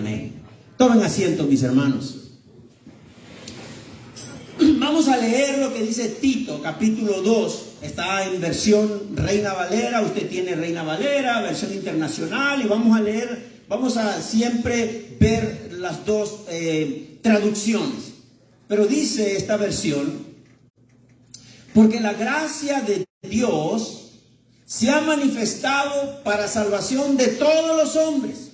Amén. Tomen asiento, mis hermanos. Vamos a leer lo que dice Tito, capítulo 2. Está en versión Reina Valera. Usted tiene Reina Valera, versión internacional. Y vamos a leer, vamos a siempre ver las dos traducciones. Pero dice esta versión: porque la gracia de Dios se ha manifestado para salvación de todos los hombres.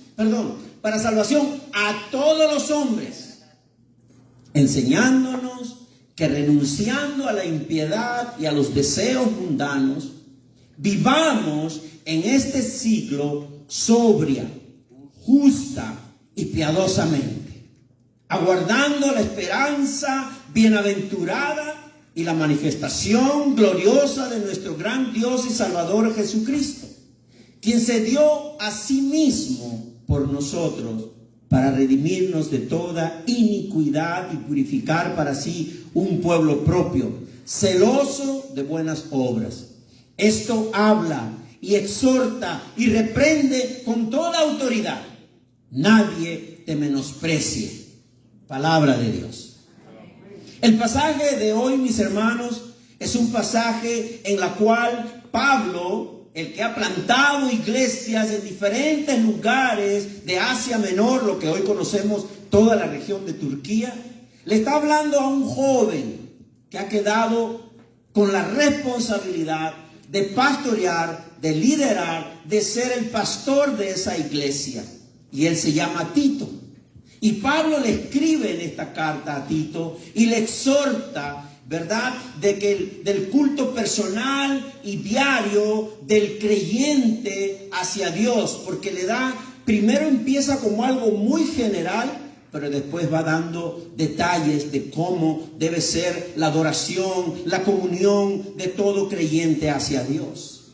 Para salvación a todos los hombres, enseñándonos que renunciando a la impiedad y a los deseos mundanos, vivamos en este siglo sobria, justa y piadosamente, aguardando la esperanza bienaventurada y la manifestación gloriosa de nuestro gran Dios y Salvador Jesucristo, quien se dio a sí mismo por nosotros para redimirnos de toda iniquidad y purificar para sí un pueblo propio, celoso de buenas obras. Esto habla y exhorta y reprende con toda autoridad. Nadie te menosprecie. Palabra de Dios. El pasaje de hoy, mis hermanos, es un pasaje en la cual Pablo, el que ha plantado iglesias en diferentes lugares de Asia Menor, lo que hoy conocemos toda la región de Turquía, le está hablando a un joven que ha quedado con la responsabilidad de pastorear, de liderar, de ser el pastor de esa iglesia. Y él se llama Tito. Y Pablo le escribe en esta carta a Tito y le exhorta, ¿verdad?, de que del culto personal y diario del creyente hacia Dios, porque le da, primero empieza como algo muy general, pero después va dando detalles de cómo debe ser la adoración, la comunión de todo creyente hacia Dios.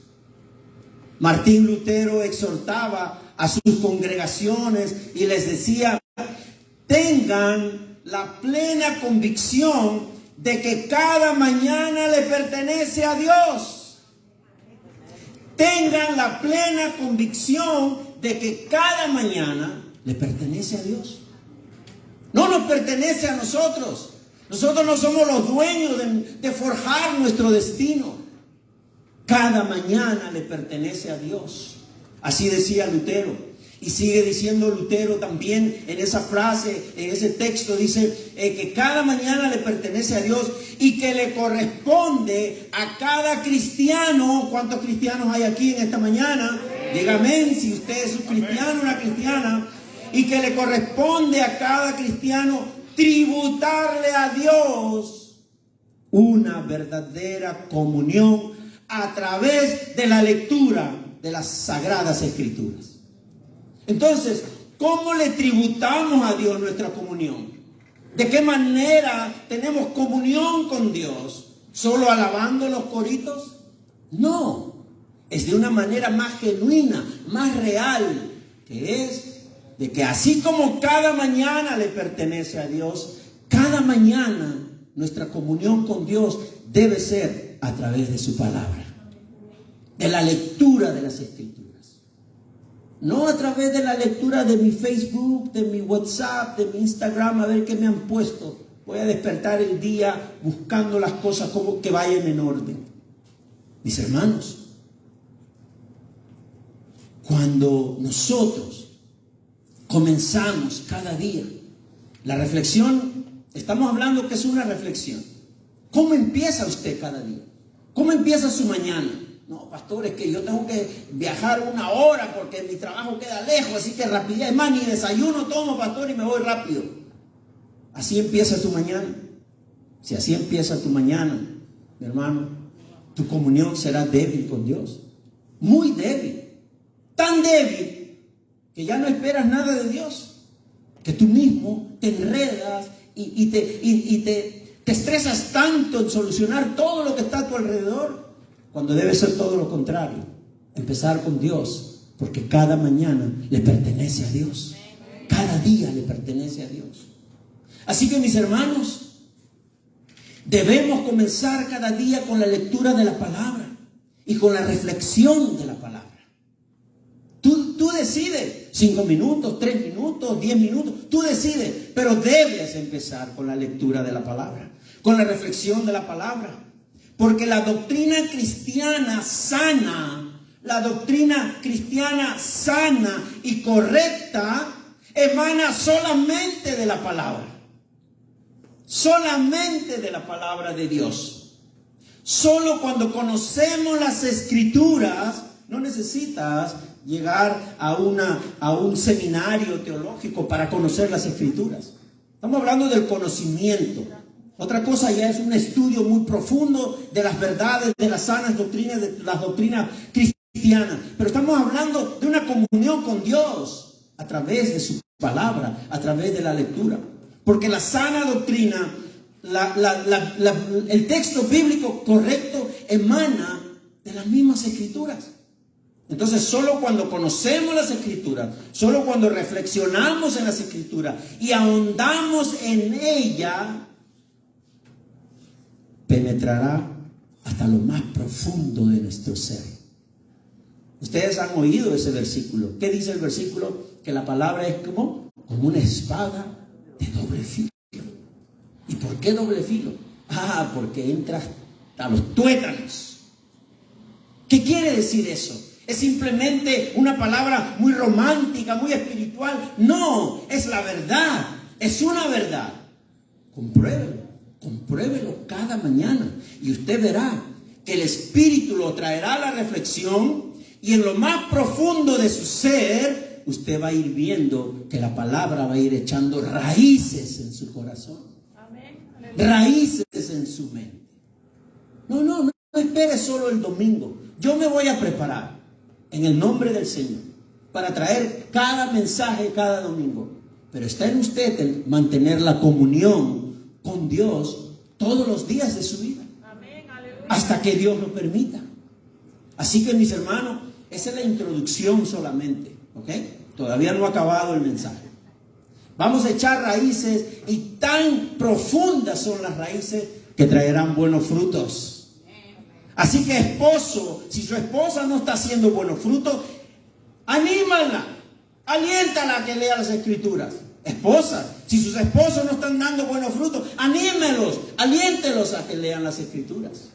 Martín Lutero exhortaba a sus congregaciones y les decía: tengan la plena convicción de que cada mañana le pertenece a Dios. Tengan la plena convicción de que cada mañana le pertenece a Dios. No nos pertenece a nosotros. Nosotros no somos los dueños de forjar nuestro destino. Cada mañana le pertenece a Dios. Así decía Lutero. Y sigue diciendo Lutero también en esa frase, en ese texto, dice que cada mañana le pertenece a Dios y que le corresponde a cada cristiano. ¿Cuántos cristianos hay aquí en esta mañana? Dígame si usted es un cristiano, una cristiana. Y que le corresponde a cada cristiano tributarle a Dios una verdadera comunión a través de la lectura de las Sagradas Escrituras. Entonces, ¿cómo le tributamos a Dios nuestra comunión? ¿De qué manera tenemos comunión con Dios? ¿Solo alabando los coritos? No, es de una manera más genuina, más real, que es de que así como cada mañana le pertenece a Dios, cada mañana nuestra comunión con Dios debe ser a través de su palabra, de la lectura de las Escrituras. No a través de la lectura de mi Facebook, de mi WhatsApp, de mi Instagram, a ver qué me han puesto. Voy a despertar el día buscando las cosas como que vayan en orden. Mis hermanos, cuando nosotros comenzamos cada día la reflexión, estamos hablando que es una reflexión. ¿Cómo empieza usted cada día? ¿Cómo empieza su mañana? No, pastor, es que yo tengo que viajar 1 hora porque mi trabajo queda lejos, así que rapidez. Es más, ni desayuno tomo, pastor, y me voy rápido. Así empieza tu mañana. Si así empieza tu mañana, mi hermano, tu comunión será débil con Dios. Muy débil. Tan débil que ya no esperas nada de Dios. Que tú mismo te enredas y te estresas tanto en solucionar todo lo que está a tu alrededor, cuando debe ser todo lo contrario. Empezar con Dios, porque cada mañana le pertenece a Dios. Cada día le pertenece a Dios. Así que, mis hermanos, debemos comenzar cada día con la lectura de la palabra y con la reflexión de la palabra. Tú Tú decides, 5 minutos, 3 minutos, 10 minutos, tú decides, pero debes empezar con la lectura de la palabra, con la reflexión de la palabra, porque la doctrina cristiana sana y correcta emana solamente de la palabra. Solamente de la palabra de Dios. Solo cuando conocemos las Escrituras, no necesitas llegar a un seminario teológico para conocer las Escrituras. Estamos hablando del conocimiento. Otra cosa ya es un estudio muy profundo de las verdades, de las sanas doctrinas, de las doctrinas cristianas. Pero estamos hablando de una comunión con Dios a través de su palabra, a través de la lectura. Porque la sana doctrina, el texto bíblico correcto emana de las mismas Escrituras. Entonces, solo cuando conocemos las Escrituras, solo cuando reflexionamos en las Escrituras y ahondamos en ella, penetrará hasta lo más profundo de nuestro ser. Ustedes han oído ese versículo. ¿Qué dice el versículo? Que la palabra es como una espada de doble filo. ¿Y por qué doble filo? Porque entra a los tuétanos. ¿Qué quiere decir eso? ¿Es simplemente una palabra muy romántica, muy espiritual? No, es la verdad, es una verdad. Compruébelo cada mañana y usted verá que el Espíritu lo traerá a la reflexión y en lo más profundo de su ser, usted va a ir viendo que la palabra va a ir echando raíces en su corazón. Raíces en su mente. No espere solo el domingo. Yo me voy a preparar en el nombre del Señor para traer cada mensaje cada domingo. Pero está en usted el mantener la comunión con Dios todos los días de su vida. Hasta que Dios lo permita. Así que, mis hermanos, esa es la introducción solamente. ¿Ok? Todavía no ha acabado el mensaje. Vamos a echar raíces y tan profundas son las raíces que traerán buenos frutos. Así que esposo, si su esposa no está haciendo buenos frutos, anímala, aliéntala a que lea las Escrituras. Esposa, si sus esposos no están dando buenos frutos, anímelos, aliéntelos a que lean las Escrituras.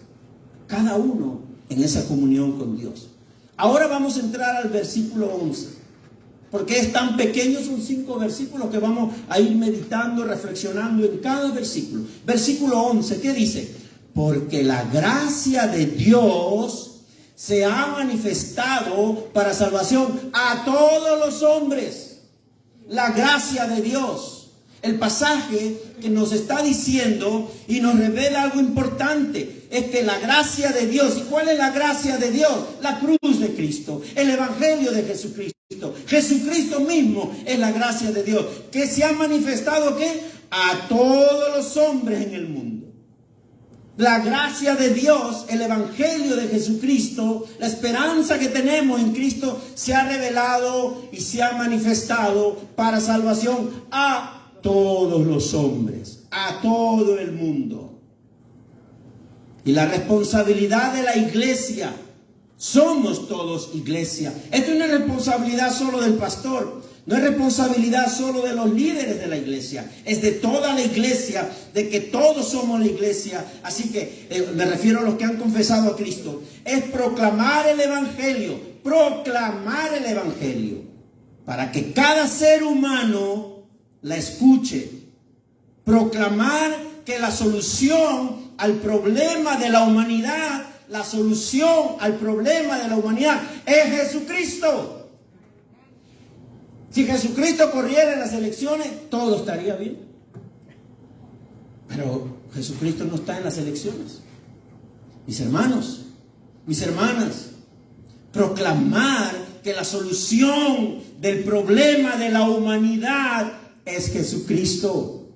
Cada uno en esa comunión con Dios. Ahora vamos a entrar al versículo 11. Porque es tan pequeño, son 5 versículos que vamos a ir meditando, reflexionando en cada versículo. Versículo 11, ¿qué dice? Porque la gracia de Dios se ha manifestado para salvación a todos los hombres. La gracia de Dios. El pasaje que nos está diciendo y nos revela algo importante es que la gracia de Dios, ¿y cuál es la gracia de Dios? La cruz de Cristo, el evangelio de Jesucristo. Jesucristo mismo es la gracia de Dios, que se ha manifestado ¿qué? A todos los hombres en el mundo. La gracia de Dios, el evangelio de Jesucristo, la esperanza que tenemos en Cristo se ha revelado y se ha manifestado para salvación a todos los hombres, a todo el mundo. Y la responsabilidad de la iglesia, somos todos iglesia. Esto no es responsabilidad solo del pastor, no es responsabilidad solo de los líderes de la iglesia, es de toda la iglesia, de que todos somos la iglesia. Así que me refiero a los que han confesado a Cristo. Es proclamar el evangelio para que cada ser humano la escuche. Proclamar que la solución al problema de la humanidad, es Jesucristo. Si Jesucristo corriera en las elecciones, todo estaría bien. Pero Jesucristo no está en las elecciones. Mis hermanos, mis hermanas, proclamar que la solución del problema de la humanidad es Jesucristo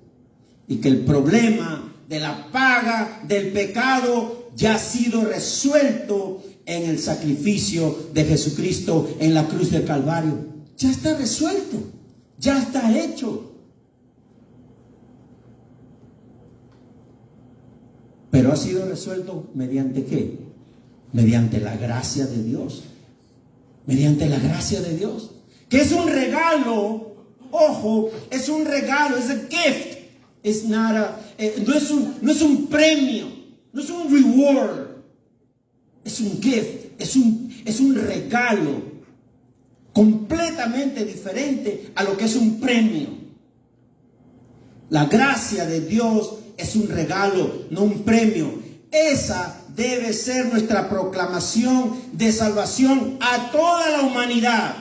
y que el problema de la paga del pecado ya ha sido resuelto en el sacrificio de Jesucristo en la cruz del Calvario. Ya está resuelto, ya está hecho. Pero ha sido resuelto ¿mediante qué? Mediante la gracia de Dios. Mediante la gracia de Dios. que es un regalo, ojo, es un regalo, es a gift, no es un premio, no es un reward, es un gift, es un regalo completamente diferente a lo que es un premio. La gracia de Dios es un regalo, no un premio. Esa debe ser nuestra proclamación de salvación a toda la humanidad.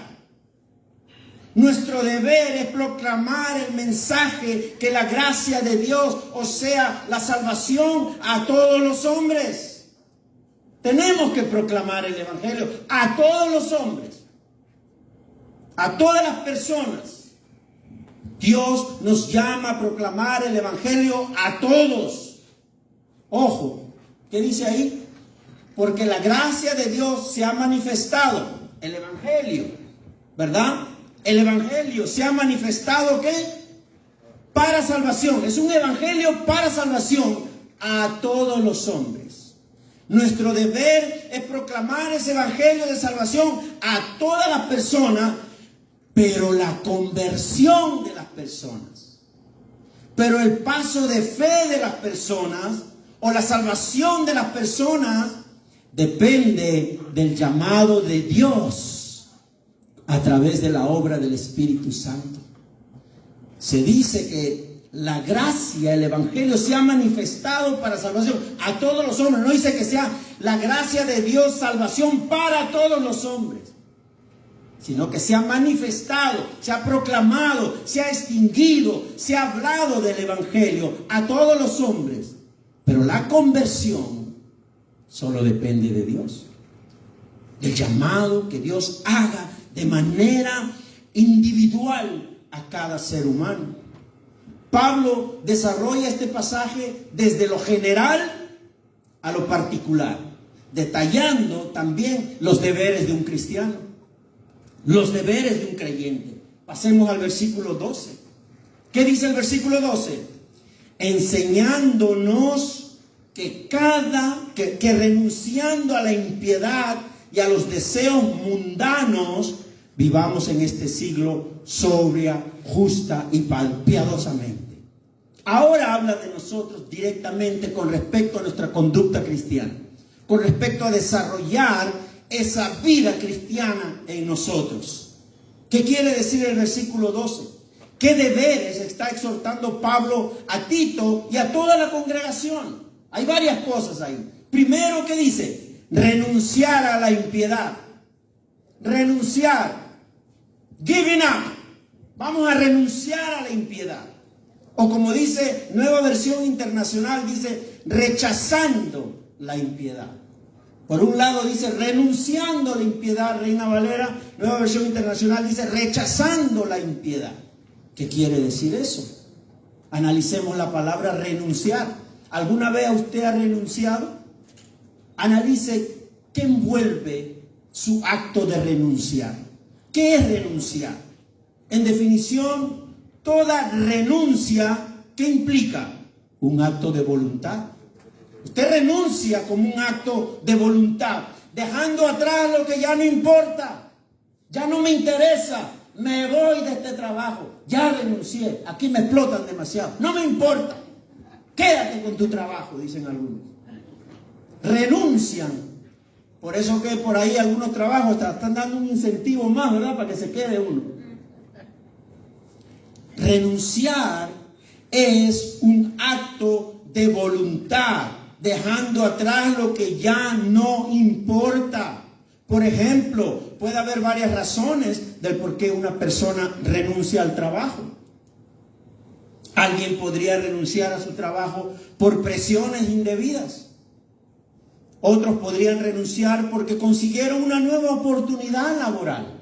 Nuestro deber es proclamar el mensaje que la gracia de Dios, o sea, la salvación a todos los hombres. Tenemos que proclamar el evangelio a todos los hombres, a todas las personas. Dios nos llama a proclamar el evangelio a todos. Ojo, ¿qué dice ahí? Porque la gracia de Dios se ha manifestado, el evangelio, ¿verdad? El evangelio se ha manifestado, ¿qué? Para salvación. Es un evangelio para salvación a todos los hombres. Nuestro deber es proclamar ese evangelio de salvación a todas las personas, pero la conversión de las personas, pero el paso de fe de las personas o la salvación de las personas depende del llamado de Dios a través de la obra del Espíritu Santo. Se dice que la gracia, el evangelio se ha manifestado para salvación a todos los hombres. No dice que sea la gracia de Dios salvación para todos los hombres, sino que se ha manifestado, se ha proclamado, se ha extinguido, se ha hablado del evangelio a todos los hombres. Pero la conversión solo depende de Dios, del llamado que Dios haga de manera individual a cada ser humano. Pablo desarrolla este pasaje desde lo general a lo particular, detallando también los deberes de un cristiano, los deberes de un creyente. Pasemos al versículo 12. ¿Qué dice el versículo 12? Enseñándonos que renunciando a la impiedad y a los deseos mundanos, vivamos en este siglo sobria, justa y piadosamente. Ahora habla de nosotros directamente con respecto a nuestra conducta cristiana, con respecto a desarrollar esa vida cristiana en nosotros. ¿Qué quiere decir el versículo 12? ¿Qué deberes está exhortando Pablo a Tito y a toda la congregación? Hay varias cosas ahí. Primero, ¿qué dice? Renunciar a la impiedad. Renunciar. Giving up. Vamos a renunciar a la impiedad. O como dice Nueva Versión Internacional, dice rechazando la impiedad. Por un lado dice renunciando a la impiedad, Reina Valera. Nueva Versión Internacional dice rechazando la impiedad. ¿Qué quiere decir eso? Analicemos la palabra renunciar. ¿Alguna vez usted ha renunciado? Analice qué envuelve su acto de renunciar. ¿Qué es renunciar? En definición, toda renuncia, ¿qué implica? Un acto de voluntad. Usted renuncia como un acto de voluntad, dejando atrás lo que ya no importa, ya no me interesa, me voy de este trabajo, ya renuncié, aquí me explotan demasiado, no me importa, quédate con tu trabajo, dicen algunos. Renuncian. Por eso que por ahí algunos trabajos están dando un incentivo más, ¿verdad? Para que se quede uno. Renunciar es un acto de voluntad, dejando atrás lo que ya no importa. Por ejemplo, puede haber varias razones del por qué una persona renuncia al trabajo. Alguien podría renunciar a su trabajo por presiones indebidas. Otros podrían renunciar porque consiguieron una nueva oportunidad laboral,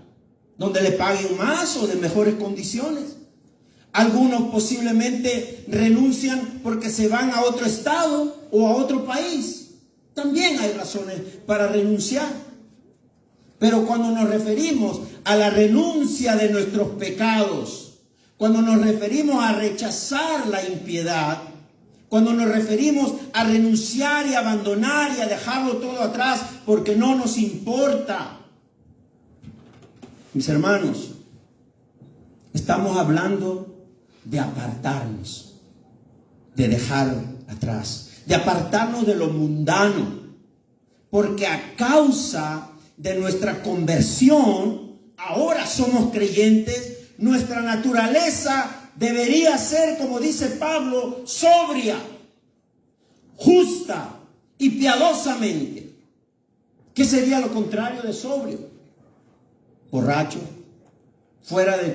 donde le paguen más o de mejores condiciones. Algunos posiblemente renuncian porque se van a otro estado o a otro país. También hay razones para renunciar. Pero cuando nos referimos a la renuncia de nuestros pecados, cuando nos referimos a rechazar la impiedad, cuando nos referimos a renunciar y abandonar y a dejarlo todo atrás porque no nos importa, mis hermanos, Estamos hablando de apartarnos, de dejar atrás, de apartarnos de lo mundano, porque a causa de nuestra conversión, ahora somos creyentes, nuestra naturaleza debería ser, como dice Pablo, sobria, justa y piadosamente. ¿Qué sería lo contrario de sobrio? Borracho, fuera de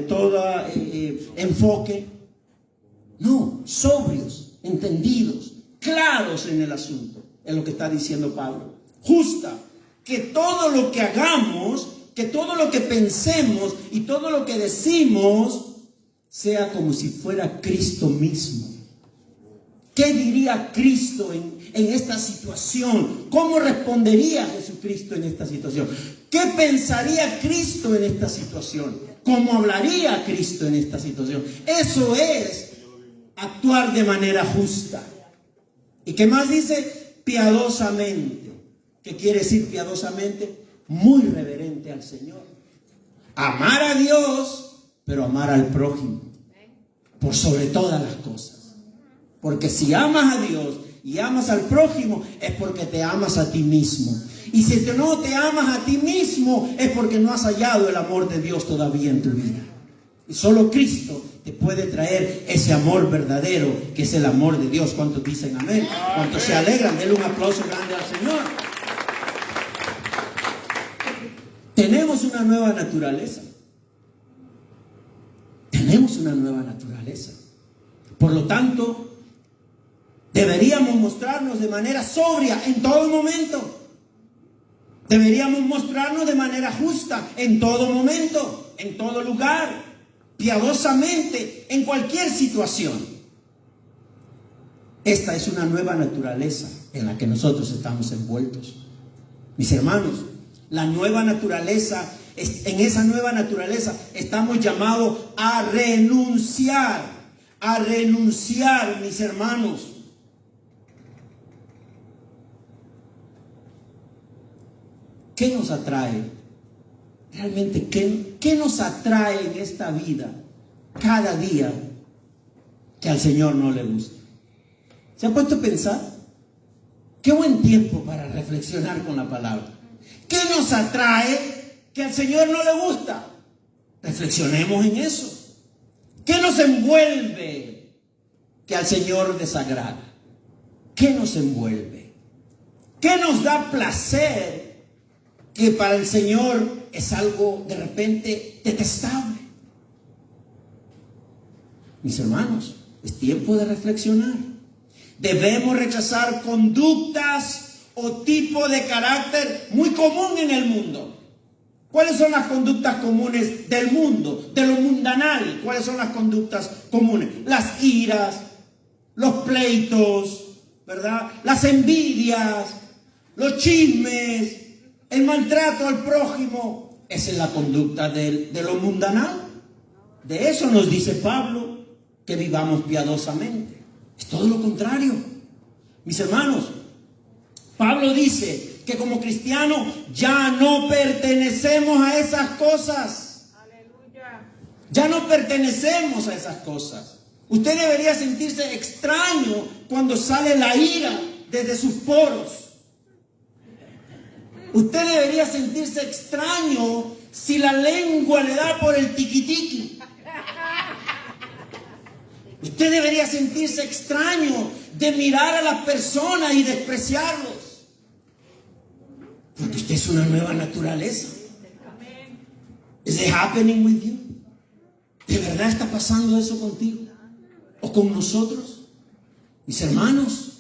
toda enfoque. No, sobrios, entendidos, claros en el asunto, es lo que está diciendo Pablo. Justa, que todo lo que hagamos, que todo lo que pensemos y todo lo que decimos sea como si fuera Cristo mismo. ¿Qué diría Cristo en esta situación? ¿Cómo respondería Jesucristo en esta situación? ¿Qué pensaría Cristo en esta situación? ¿Cómo hablaría Cristo en esta situación? Eso es actuar de manera justa. ¿Y qué más dice? Piadosamente. ¿Qué quiere decir piadosamente? Muy reverente al Señor. Amar a Dios, pero amar al prójimo por sobre todas las cosas. Porque si amas a Dios y amas al prójimo, es porque te amas a ti mismo. Y si no te amas a ti mismo, es porque no has hallado el amor de Dios todavía en tu vida. Y solo Cristo te puede traer ese amor verdadero, que es el amor de Dios. ¿Cuántos dicen amén? ¿Cuántos se alegran? Denle un aplauso grande al Señor. Tenemos una nueva naturaleza. Tenemos una nueva naturaleza. Por lo tanto, deberíamos mostrarnos de manera sobria en todo momento. Deberíamos mostrarnos de manera justa en todo momento, en todo lugar, piadosamente, en cualquier situación. Esta es una nueva naturaleza en la que nosotros estamos envueltos. Mis hermanos, la nueva naturaleza, en esa nueva naturaleza estamos llamados a renunciar, mis hermanos. ¿Qué nos atrae? Realmente, ¿qué nos atrae en esta vida cada día que al Señor no le gusta? ¿Se ha puesto a pensar? Qué buen tiempo para reflexionar con la palabra. ¿Qué nos atrae que al Señor no le gusta? Reflexionemos en eso. ¿Qué nos envuelve que al Señor desagrada? ¿Qué nos envuelve? ¿Qué nos da placer que para el Señor es algo de repente detestable? Mis hermanos, es tiempo de reflexionar. Debemos rechazar conductas o tipo de carácter muy común en el mundo. ¿Cuáles son las conductas comunes del mundo, de lo mundanal? ¿Cuáles son las conductas comunes? Las iras, los pleitos, ¿verdad? Las envidias, los chismes, el maltrato al prójimo. Esa es la conducta de lo mundanal. De eso nos dice Pablo, que vivamos piadosamente. Es todo lo contrario. Mis hermanos, Pablo dice que como cristianos ya no pertenecemos a esas cosas. Aleluya. Ya no pertenecemos a esas cosas. Usted debería sentirse extraño cuando sale la ira desde sus poros. Usted debería sentirse extraño si la lengua le da por el tiquitiqui. Usted debería sentirse extraño de mirar a las personas y despreciarlos. Porque usted es una nueva naturaleza. ¿Is it happening with you? ¿De verdad está pasando eso contigo? ¿O con nosotros? Mis hermanos,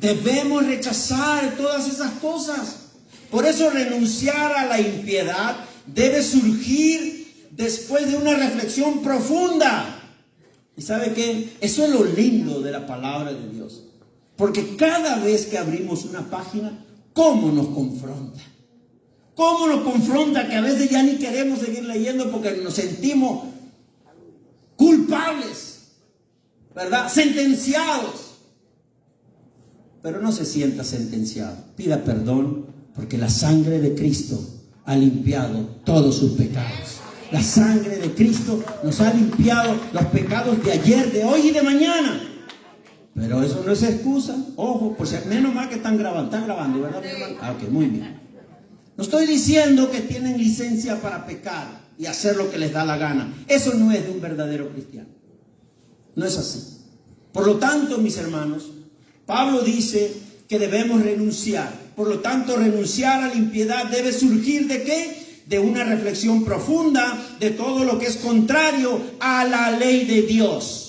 debemos rechazar todas esas cosas. Por eso renunciar a la impiedad debe surgir después de una reflexión profunda. ¿Y sabe qué? Eso es lo lindo de la palabra de Dios. Porque cada vez que abrimos una página, ¿cómo nos confronta? ¿Cómo nos confronta que a veces ya ni queremos seguir leyendo porque nos sentimos culpables, ¿verdad? Sentenciados. Pero no se sienta sentenciado. Pida perdón porque la sangre de Cristo ha limpiado todos sus pecados. La sangre de Cristo nos ha limpiado los pecados de ayer, de hoy y de mañana. Pero eso no es excusa. Ojo, por si menos mal que están grabando. Están grabando, ¿verdad, mi hermano? Ah, ok, muy bien. No estoy diciendo que tienen licencia para pecar y hacer lo que les da la gana. Eso no es de un verdadero cristiano. No es así. Por lo tanto, mis hermanos, Pablo dice que debemos renunciar. Por lo tanto, renunciar a la impiedad debe surgir ¿de qué? De una reflexión profunda de todo lo que es contrario a la ley de Dios.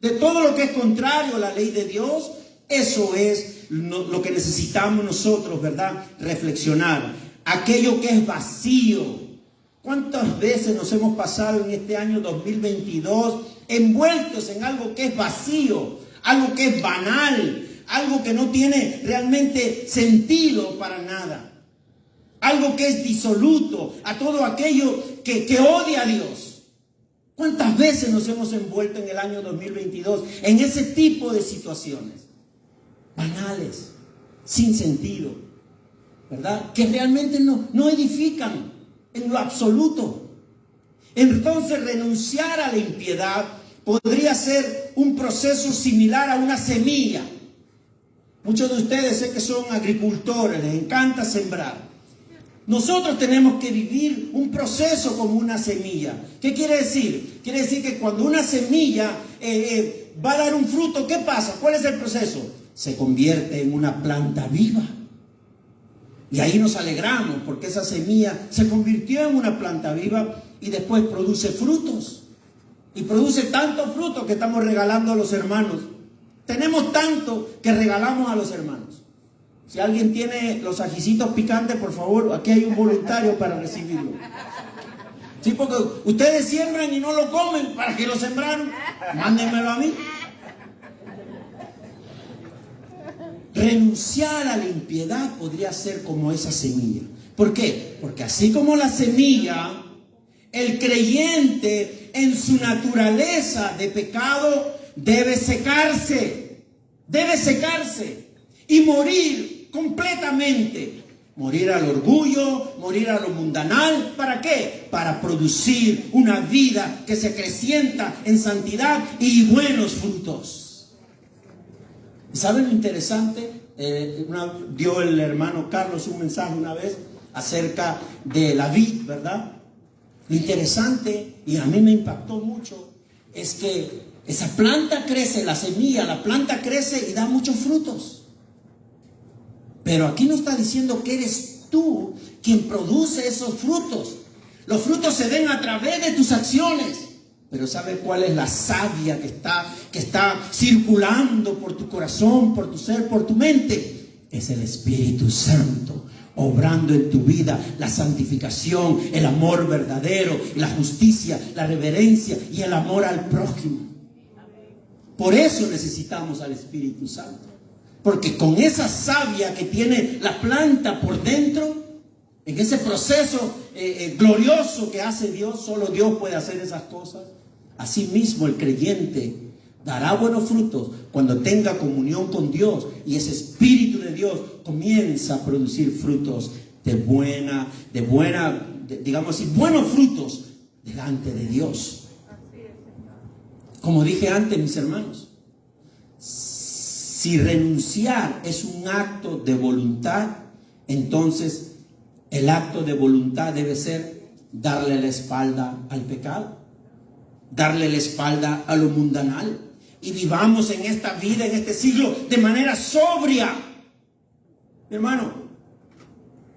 De todo lo que es contrario a la ley de Dios, eso es lo que necesitamos nosotros, ¿verdad? Reflexionar. Aquello que es vacío. ¿Cuántas veces nos hemos pasado en este año 2022 envueltos en algo que es vacío, algo que es banal, algo que no tiene realmente sentido para nada? Algo que es disoluto, a todo aquello que odia a Dios. ¿Cuántas veces nos hemos envuelto en el año 2022 en ese tipo de situaciones? Banales, sin sentido, ¿verdad? Que realmente no edifican en lo absoluto. Entonces, renunciar a la impiedad podría ser un proceso similar a una semilla. Muchos de ustedes sé que son agricultores, les encanta sembrar. Nosotros tenemos que vivir un proceso como una semilla. ¿Qué quiere decir? Quiere decir que cuando una semilla va a dar un fruto, ¿qué pasa? ¿Cuál es el proceso? Se convierte en una planta viva. Y ahí nos alegramos porque esa semilla se convirtió en una planta viva y después produce frutos. Y produce tantos frutos que estamos regalando a los hermanos. Tenemos tanto que regalamos a los hermanos. Si alguien tiene los ajicitos picantes, por favor, aquí hay un voluntario para recibirlo. Sí, porque ustedes siembran y no lo comen, ¿para qué lo sembraron? Mándenmelo a mí. Renunciar a la impiedad podría ser como esa semilla. ¿Por qué? Porque así como la semilla, el creyente en su naturaleza de pecado debe secarse y morir completamente. Morir al orgullo, morir a lo mundanal. ¿Para qué? Para producir una vida que se acrecienta en santidad y buenos frutos. ¿Saben lo interesante? Dio el hermano Carlos un mensaje una vez acerca de la vid, ¿verdad? Lo interesante, y a mí me impactó mucho, es que esa planta crece, la semilla, la planta crece y da muchos frutos. Pero aquí no está diciendo que eres tú quien produce esos frutos. Los frutos se ven a través de tus acciones. Pero ¿sabes cuál es la savia que está circulando por tu corazón, por tu ser, por tu mente? Es el Espíritu Santo obrando en tu vida la santificación, el amor verdadero, la justicia, la reverencia y el amor al prójimo. Por eso necesitamos al Espíritu Santo. Porque con esa savia que tiene la planta por dentro, en ese proceso glorioso que hace Dios, solo Dios puede hacer esas cosas. Asimismo, el creyente dará buenos frutos cuando tenga comunión con Dios y ese Espíritu de Dios comienza a producir frutos digamos así, buenos frutos delante de Dios. Como dije antes, mis hermanos, si renunciar es un acto de voluntad, entonces el acto de voluntad debe ser darle la espalda al pecado, darle la espalda a lo mundanal. Y vivamos en esta vida, en este siglo, de manera sobria. Mi hermano,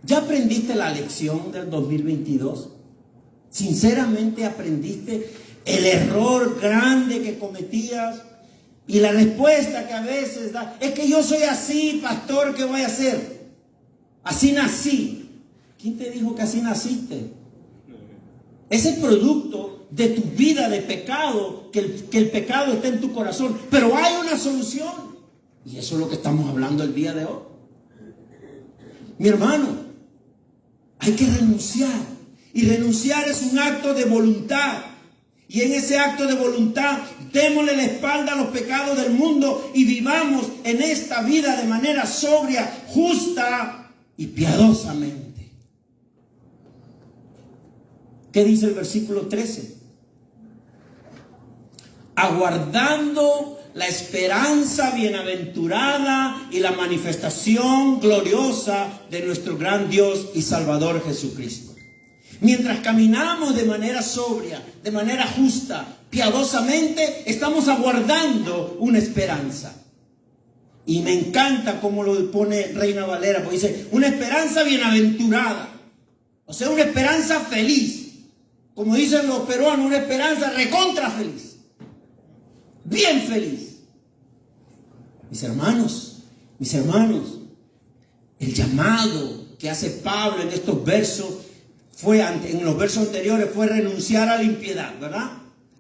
¿ya aprendiste la lección del 2022? ¿Sinceramente aprendiste el error grande que cometías? Y la respuesta que a veces da es que yo soy así, pastor, ¿qué voy a hacer? Así nací. ¿Quién te dijo que así naciste? Ese producto de tu vida de pecado, que el pecado está en tu corazón. Pero hay una solución. Y eso es lo que estamos hablando el día de hoy. Mi hermano, hay que renunciar. Y renunciar es un acto de voluntad. Y en ese acto de voluntad, démosle la espalda a los pecados del mundo y vivamos en esta vida de manera sobria, justa y piadosamente. ¿Qué dice el versículo 13? Aguardando la esperanza bienaventurada y la manifestación gloriosa de nuestro gran Dios y Salvador Jesucristo. Mientras caminamos de manera sobria, de manera justa, piadosamente, estamos aguardando una esperanza. Y me encanta cómo lo pone Reina Valera, porque dice, una esperanza bienaventurada. O sea, una esperanza feliz. Como dicen los peruanos, una esperanza recontra feliz. Bien feliz. Mis hermanos, el llamado que hace Pablo en estos versos en los versos anteriores fue renunciar a la impiedad, ¿verdad?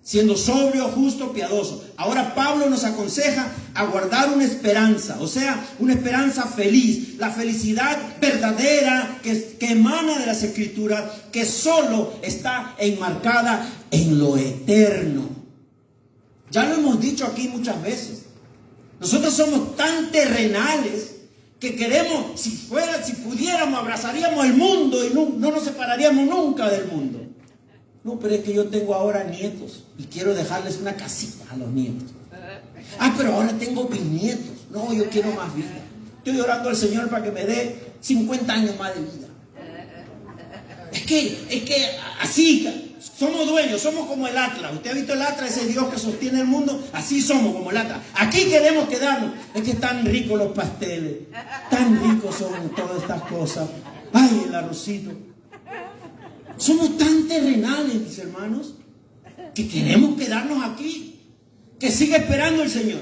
Siendo sobrio, justo, piadoso. Ahora Pablo nos aconseja a guardar una esperanza, o sea, una esperanza feliz, la felicidad verdadera que emana de las Escrituras, que solo está enmarcada en lo eterno. Ya lo hemos dicho aquí muchas veces. Nosotros somos tan terrenales que queremos, si pudiéramos, abrazaríamos el mundo y no nos separaríamos nunca del mundo. No, pero es que yo tengo ahora nietos y quiero dejarles una casita a los nietos. Ah, pero ahora tengo bisnietos. No, yo quiero más vida. Estoy orando al Señor para que me dé 50 años más de vida. Es que así somos dueños, somos como el Atlas. Usted ha visto el Atlas, ese Dios que sostiene el mundo. Así somos como el Atlas. Aquí queremos quedarnos. Es que están ricos los pasteles, tan ricos son todas estas cosas. Ay, el arrocito. Somos tan terrenales, mis hermanos, que queremos quedarnos aquí. Que siga esperando el Señor.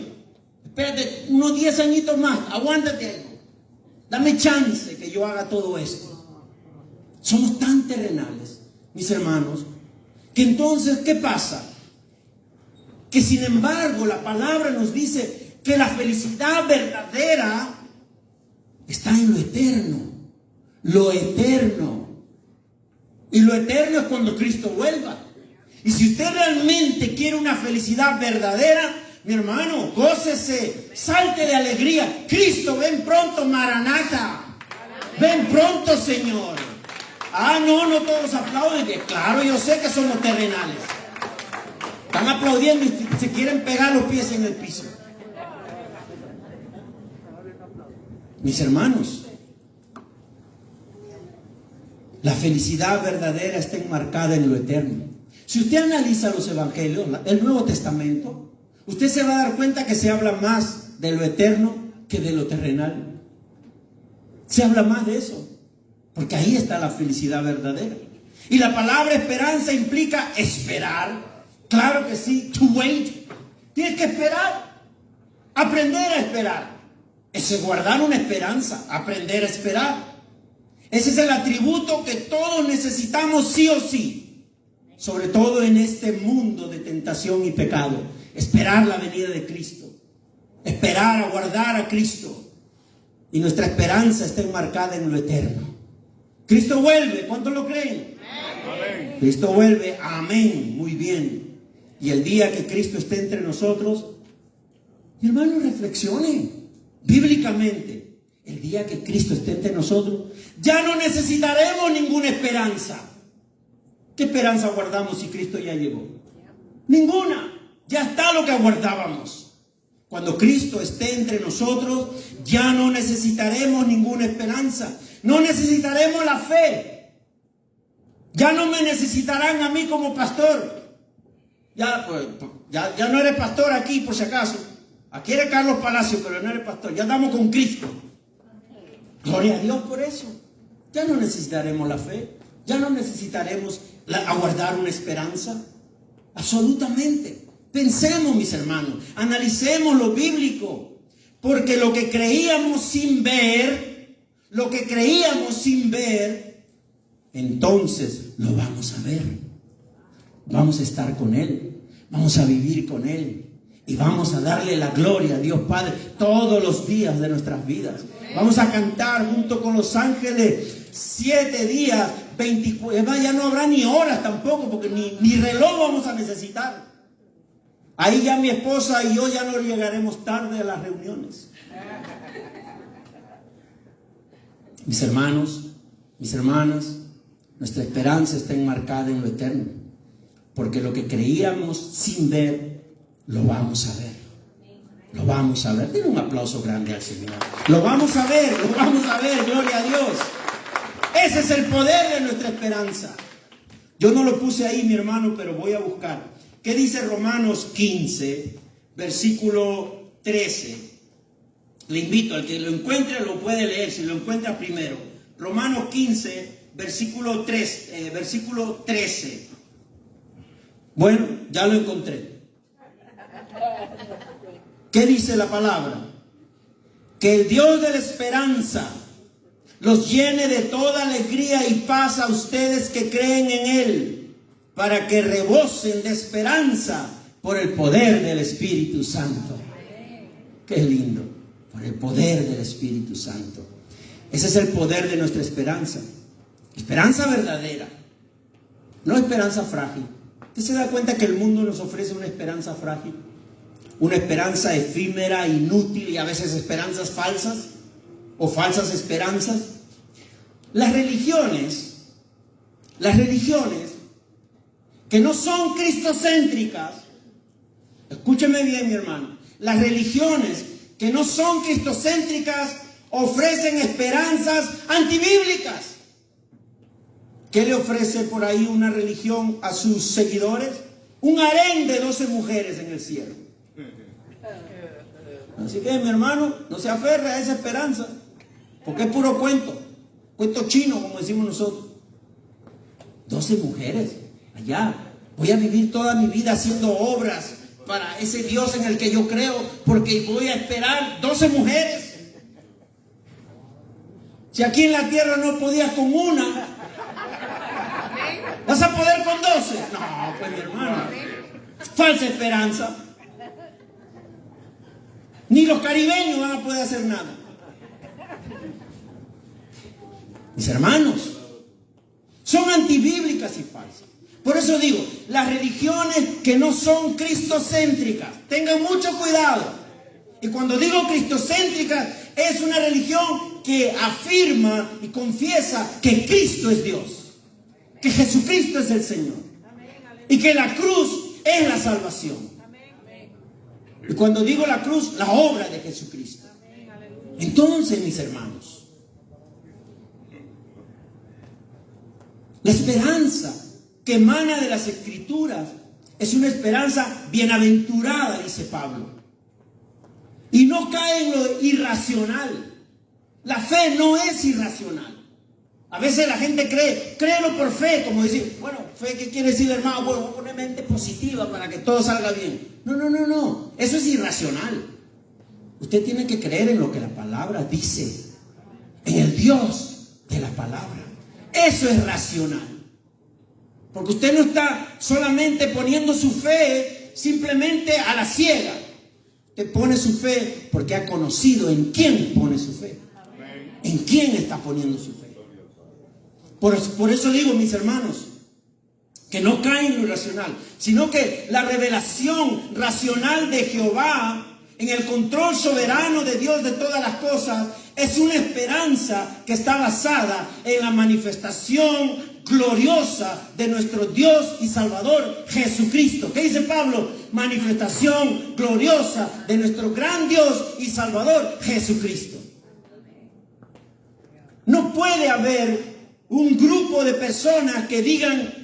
Espérate unos 10 añitos más, aguántate ahí. Dame chance que yo haga todo esto. Somos tan terrenales, mis hermanos, que entonces, ¿qué pasa? Que sin embargo la palabra nos dice que la felicidad verdadera está en lo eterno. Lo eterno. Y lo eterno es cuando Cristo vuelva. Y si usted realmente quiere una felicidad verdadera, mi hermano, gócese, salte de alegría. Cristo, ven pronto, Maranatha. Ven pronto, Señor. Ah, no todos aplauden. Claro, yo sé que somos terrenales. Están aplaudiendo y se quieren pegar los pies en el piso. Mis hermanos, la felicidad verdadera está enmarcada en lo eterno. Si usted analiza los evangelios, el Nuevo Testamento, usted se va a dar cuenta que se habla más de lo eterno que de lo terrenal. Se habla más de eso, porque ahí está la felicidad verdadera. Y la palabra esperanza implica esperar. Claro que sí, to wait. Tienes que esperar, aprender a esperar. Ese es guardar una esperanza, aprender a esperar. Ese es el atributo que todos necesitamos sí o sí, sobre todo en este mundo de tentación y pecado. Esperar la venida de Cristo, esperar, aguardar a Cristo. Y nuestra esperanza está enmarcada en lo eterno. Cristo vuelve, ¿cuántos lo creen? Amén. Cristo vuelve, amén, muy bien. Y el día que Cristo esté entre nosotros, mi hermano, reflexione bíblicamente. El día que Cristo esté entre nosotros, ya no necesitaremos ninguna esperanza. ¿Qué esperanza guardamos si Cristo ya llegó? Ninguna. Ya está lo que aguardábamos. Cuando Cristo esté entre nosotros, ya no necesitaremos ninguna esperanza. No necesitaremos la fe. Ya no me necesitarán a mí como pastor. Ya no eres pastor aquí, por si acaso. Aquí eres Carlos Palacio, pero no eres pastor. Ya andamos con Cristo. Gloria a Dios por eso. Ya no necesitaremos la fe. Ya no necesitaremos aguardar una esperanza. Absolutamente. Pensemos, mis hermanos. Analicemos lo bíblico. Porque lo que creíamos sin ver, entonces lo vamos a ver. Vamos a estar con Él. Vamos a vivir con Él. Y vamos a darle la gloria a Dios Padre todos los días de nuestras vidas. Vamos a cantar junto con los ángeles 7 días, 24. Ya no habrá ni horas tampoco, porque ni reloj vamos a necesitar. Ahí ya mi esposa y yo ya no llegaremos tarde a las reuniones. Mis hermanos, mis hermanas, Nuestra esperanza está enmarcada en lo eterno, porque lo que creíamos sin ver, lo vamos a ver. Lo vamos a ver. Denle un aplauso grande al Señor. Lo vamos a ver, gloria a Dios. Ese es el poder de nuestra esperanza. Yo no lo puse ahí, mi hermano, pero voy a buscar. ¿Qué dice Romanos 15, versículo 13? Le invito, al que lo encuentre lo puede leer, si lo encuentra primero. Romanos 15, versículo 13. Bueno, ya lo encontré. ¿Qué dice la palabra? Que el Dios de la esperanza los llene de toda alegría y paz a ustedes que creen en Él, para que rebosen de esperanza por el poder del Espíritu Santo. Qué lindo, por el poder del Espíritu Santo. Ese es el poder de nuestra esperanza. Esperanza verdadera, no esperanza frágil. ¿Usted se da cuenta que el mundo nos ofrece una esperanza frágil? Una esperanza efímera, inútil, y a veces esperanzas falsas o falsas esperanzas. Las religiones que no son cristocéntricas, escúcheme bien, mi hermano, las religiones que no son cristocéntricas ofrecen esperanzas antibíblicas. ¿Qué le ofrece por ahí una religión a sus seguidores? Un harén de 12 mujeres en el cielo. Así que, mi hermano, no se aferre a esa esperanza, porque es puro cuento chino, como decimos nosotros. 12 mujeres, allá. Voy a vivir toda mi vida haciendo obras para ese Dios en el que yo creo, porque voy a esperar 12 mujeres. Si aquí en la tierra no podías con una, ¿vas a poder con 12? No, pues, mi hermano, falsa esperanza. Ni los caribeños van a poder hacer nada. Mis hermanos, son antibíblicas y falsas. Por eso digo, las religiones que no son cristocéntricas, tengan mucho cuidado. Y cuando digo cristocéntricas, es una religión que afirma y confiesa que Cristo es Dios, que Jesucristo es el Señor y que la cruz es la salvación. Y cuando digo la cruz, la obra de Jesucristo. Entonces, mis hermanos, la esperanza que emana de las Escrituras es una esperanza bienaventurada, dice Pablo. Y no cae en lo irracional. La fe no es irracional. A veces la gente créelo por fe, como decir, bueno, fe, ¿qué quiere decir, hermano? Bueno, voy a poner mente positiva para que todo salga bien. No, eso es irracional. Usted tiene que creer en lo que la palabra dice, en el Dios de la palabra. Eso es racional. Porque usted no está solamente poniendo su fe simplemente a la ciega. Usted pone su fe porque ha conocido en quién pone su fe. En quién está poniendo su fe. Por eso digo, mis hermanos, que no caen en lo irracional, sino que la revelación racional de Jehová, en el control soberano de Dios de todas las cosas, es una esperanza que está basada en la manifestación gloriosa de nuestro Dios y Salvador Jesucristo. ¿Qué dice Pablo? Manifestación gloriosa de nuestro gran Dios y Salvador Jesucristo. No puede haber un grupo de personas que digan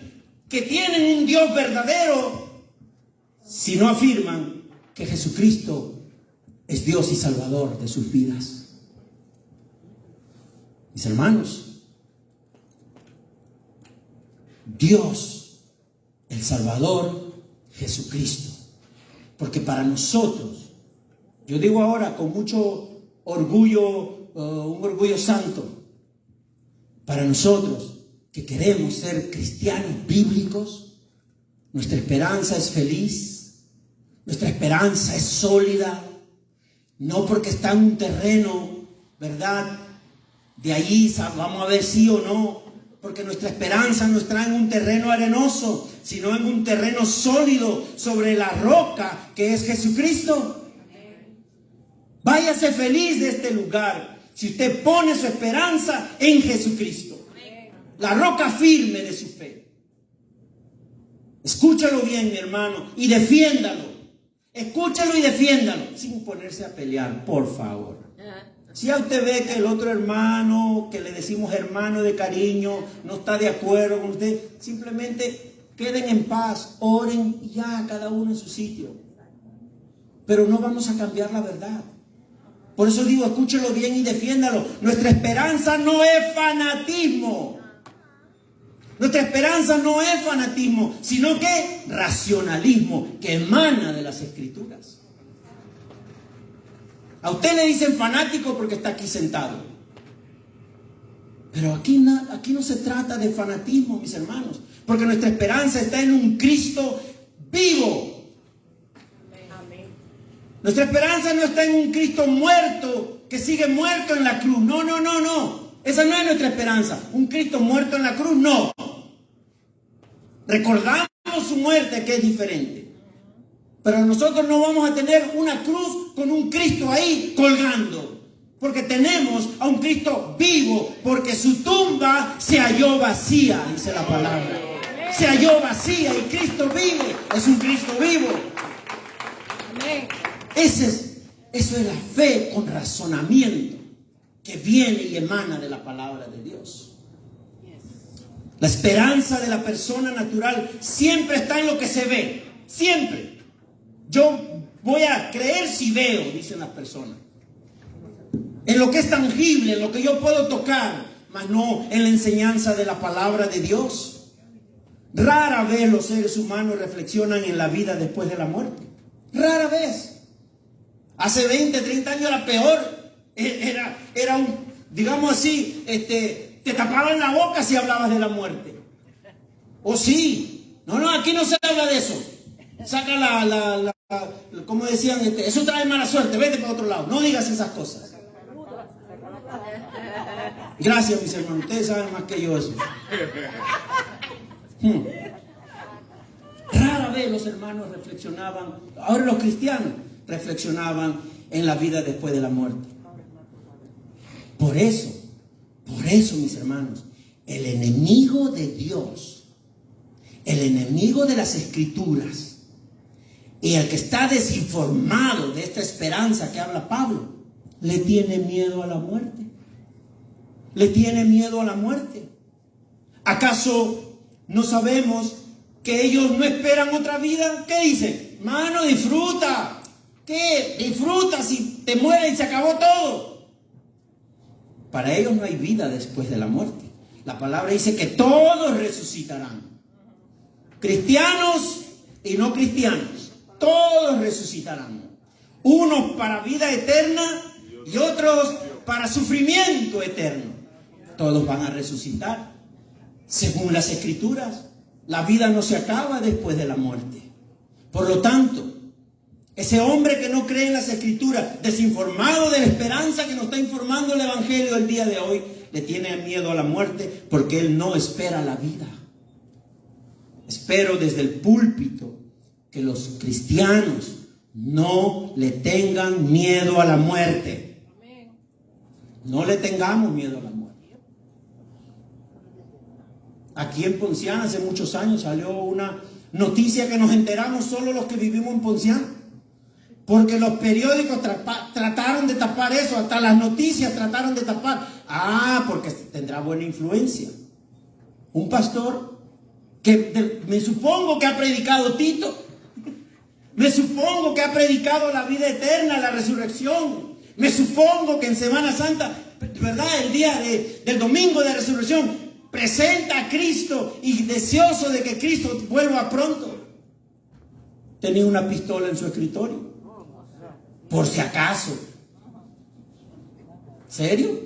que tienen un Dios verdadero si no afirman que Jesucristo es Dios y Salvador de sus vidas. Mis hermanos, Dios, el Salvador, Jesucristo. Porque para nosotros, yo digo ahora con mucho orgullo, un orgullo santo, para nosotros que queremos ser cristianos bíblicos, nuestra esperanza es feliz, nuestra esperanza es sólida, no porque está en un terreno, ¿verdad? De allí vamos a ver sí o no, porque nuestra esperanza no está en un terreno arenoso, sino en un terreno sólido sobre la roca que es Jesucristo. Váyase feliz de este lugar si usted pone su esperanza en Jesucristo. la roca firme de su fe. Escúchalo bien, mi hermano, y defiéndalo. Escúchalo y defiéndalo, sin ponerse a pelear, por favor. Si a usted ve que el otro hermano, que le decimos hermano de cariño, no está de acuerdo con usted, simplemente queden en paz, oren y ya, cada uno en su sitio. Pero no vamos a cambiar la verdad. Por eso digo, escúchelo bien y defiéndalo. Nuestra esperanza no es fanatismo. Nuestra esperanza no es fanatismo, sino que racionalismo que emana de las Escrituras. A usted le dicen fanático porque está aquí sentado. Pero aquí no se trata de fanatismo, mis hermanos. Porque nuestra esperanza está en un Cristo vivo. Amén. Nuestra esperanza no está en un Cristo muerto, que sigue muerto en la cruz. No. Esa no es nuestra esperanza. Un Cristo muerto en la cruz, no. Recordamos su muerte, que es diferente. Pero nosotros no vamos a tener una cruz con un Cristo ahí colgando. Porque tenemos a un Cristo vivo. Porque su tumba se halló vacía, dice la palabra. Se halló vacía y Cristo vive. Es un Cristo vivo. Amén. Eso es la fe con razonamiento que viene y emana de la palabra de Dios. La esperanza de la persona natural siempre está en lo que se ve. Siempre. Yo voy a creer si veo, dicen las personas. En lo que es tangible, en lo que yo puedo tocar, mas no en la enseñanza de la palabra de Dios. Rara vez los seres humanos reflexionan en la vida después de la muerte. Rara vez. Hace 20, 30 años era peor. Era un, digamos así, te tapaban la boca si hablabas de la muerte. ¿O sí? No, aquí no se habla de eso. Saca como decían, eso trae mala suerte, vete para otro lado. No digas esas cosas. Gracias, mis hermanos. Ustedes saben más que yo eso. Rara vez los hermanos reflexionaban, ahora los cristianos reflexionaban en la vida después de la muerte. Por eso, mis hermanos, el enemigo de Dios, el enemigo de las Escrituras, y el que está desinformado de esta esperanza que habla Pablo, le tiene miedo a la muerte. Le tiene miedo a la muerte. ¿Acaso no sabemos que ellos no esperan otra vida? ¿Qué dicen? Mano, disfruta. ¿Qué? Disfruta si te mueres y se acabó todo. Para ellos no hay vida después de la muerte. La palabra dice que todos resucitarán. Cristianos y no cristianos. Todos resucitarán. Unos para vida eterna y otros para sufrimiento eterno. Todos van a resucitar. Según las Escrituras, la vida no se acaba después de la muerte. Por lo tanto, ese hombre que no cree en las Escrituras, desinformado de la esperanza que nos está informando el Evangelio el día de hoy, le tiene miedo a la muerte porque él no espera la vida. Espero desde el púlpito que los cristianos no le tengan miedo a la muerte. No le tengamos miedo a la muerte. Aquí en Ponciana hace muchos años salió una noticia que nos enteramos solo los que vivimos en Ponciana. Porque los periódicos trataron de tapar eso, hasta las noticias trataron de tapar. Porque tendrá buena influencia. Un pastor que me supongo que ha predicado Tito. Me supongo que ha predicado la vida eterna, la resurrección. Me supongo que en Semana Santa, ¿verdad? El día del domingo de resurrección, presenta a Cristo y deseoso de que Cristo vuelva pronto. Tenía una pistola en su escritorio. Por si acaso. ¿Serio?